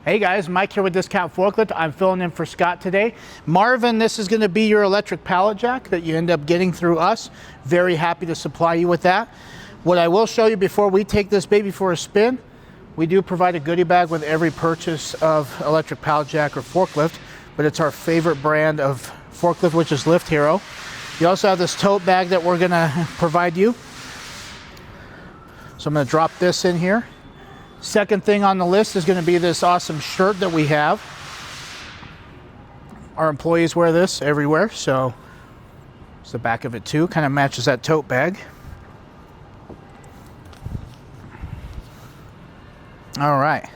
Hey guys, Mike here with Discount Forklift. I'm filling in for Scott today. Marvin, this is going to be your electric pallet jack that you end up getting through us. Very happy to supply you with that. What I will show you before we take this baby for a spin, we do provide a goodie bag with every purchase of electric pallet jack or forklift, but it's our favorite brand of forklift, which is Lift Hero. You also have this tote bag that we're going to provide you. So I'm going to drop this in here. Second thing on the list is going to be this awesome shirt that we have. Our employees wear this everywhere, so it's the back of it too. Kind of matches that tote bag. All right,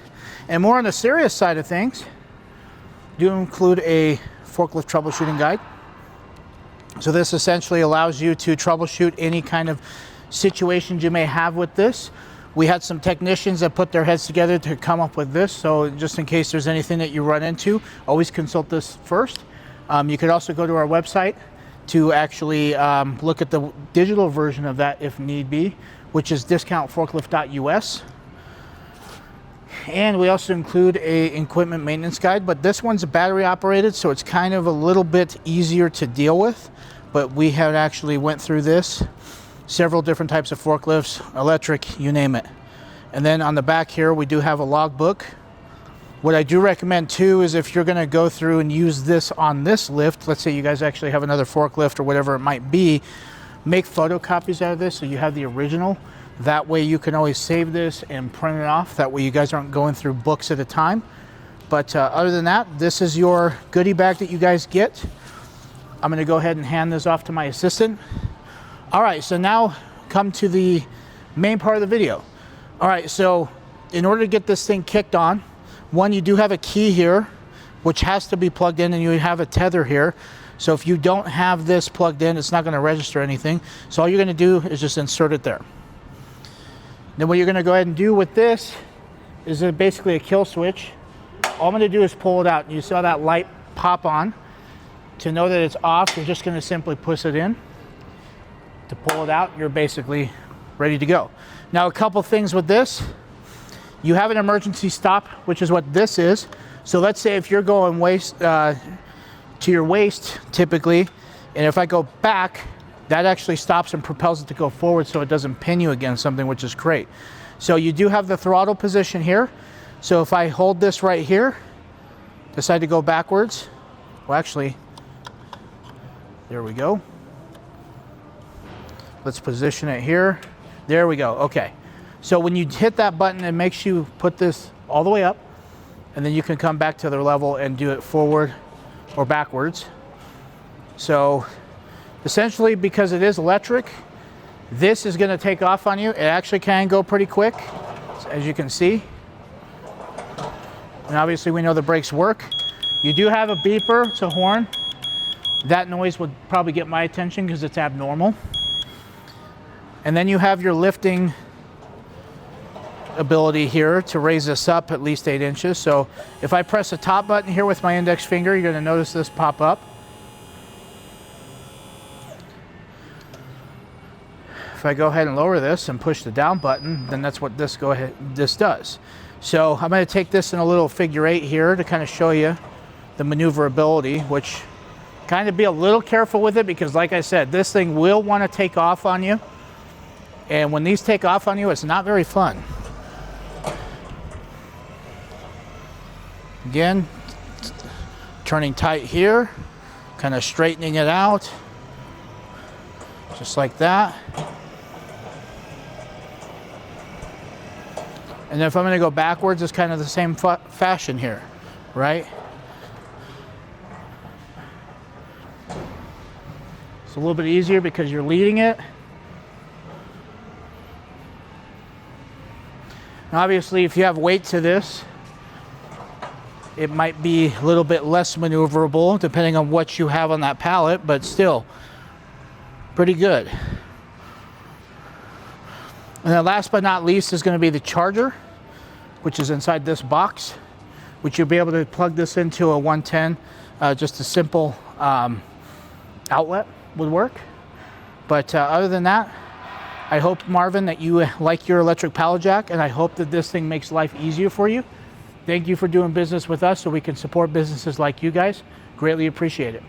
and more on the serious side of things, do include a forklift troubleshooting guide. So this essentially allows you to troubleshoot any kind of situations you may have with this. We had some technicians that put their heads together to come up with this, so just in case there's anything that you run into, always consult this first. You could also go to our website to actually look at the digital version of that if need be, which is discountforklift.us. And we also include a equipment maintenance guide, but this one's battery operated, so it's kind of a little bit easier to deal with. But we have actually went through this, several different types of forklifts, electric, you name it. And then on the back here, we do have a logbook. What I do recommend too is if you're gonna go through and use this on this lift, let's say you guys actually have another forklift or whatever it might be, make photocopies out of this so you have the original. That way you can always save this and print it off. That way you guys aren't going through books at a time. But other than that, this is your goodie bag that you guys get. I'm gonna go ahead and hand this off to my assistant. All right, so now come to the main part of the video. All right, so in order to get this thing kicked on, one, you do have a key here, which has to be plugged in, and you have a tether here. So if you don't have this plugged in, it's not gonna register anything. So all you're gonna do is just insert it there. Then what you're gonna go ahead and do with this is basically a kill switch. All I'm gonna do is pull it out. You saw that light pop on. To know that it's off, you're just gonna simply push it in. To pull it out, you're basically ready to go. Now, a couple things with this. You have an emergency stop, which is what this is. So let's say if you're going to your waist, typically, and if I go back, that actually stops and propels it to go forward so it doesn't pin you against something, which is great. So you do have the throttle position here. So if I hold this right here, decide to go backwards, well, actually, there we go. Let's position it here. There we go, okay. So when you hit that button, it makes you put this all the way up, and then you can come back to the level and do it forward or backwards. So essentially, because it is electric, this is gonna take off on you. It actually can go pretty quick, as you can see. And obviously we know the brakes work. You do have a beeper, it's a horn. That noise would probably get my attention because it's abnormal. And then you have your lifting ability here to raise this up at least 8 inches. So if I press the top button here with my index finger, you're gonna notice this pop up. If I go ahead and lower this and push the down button, then that's what this does. So I'm gonna take this in a little figure 8 here to kind of show you the maneuverability, which kind of be a little careful with it because like I said, this thing will wanna take off on you. And when these take off on you, it's not very fun. Again, turning tight here, kind of straightening it out, just like that. And if I'm gonna go backwards, it's kind of the same fashion here, right? It's a little bit easier because you're leading it. Obviously, if you have weight to this, it might be a little bit less maneuverable depending on what you have on that pallet, but still pretty good. And then last but not least is going to be the charger, which is inside this box, which you'll be able to plug this into a 110. Just a simple outlet would work. But other than that, I hope, Marvin, that you like your electric pallet jack, and I hope that this thing makes life easier for you. Thank you for doing business with us so we can support businesses like you guys. Greatly appreciate it.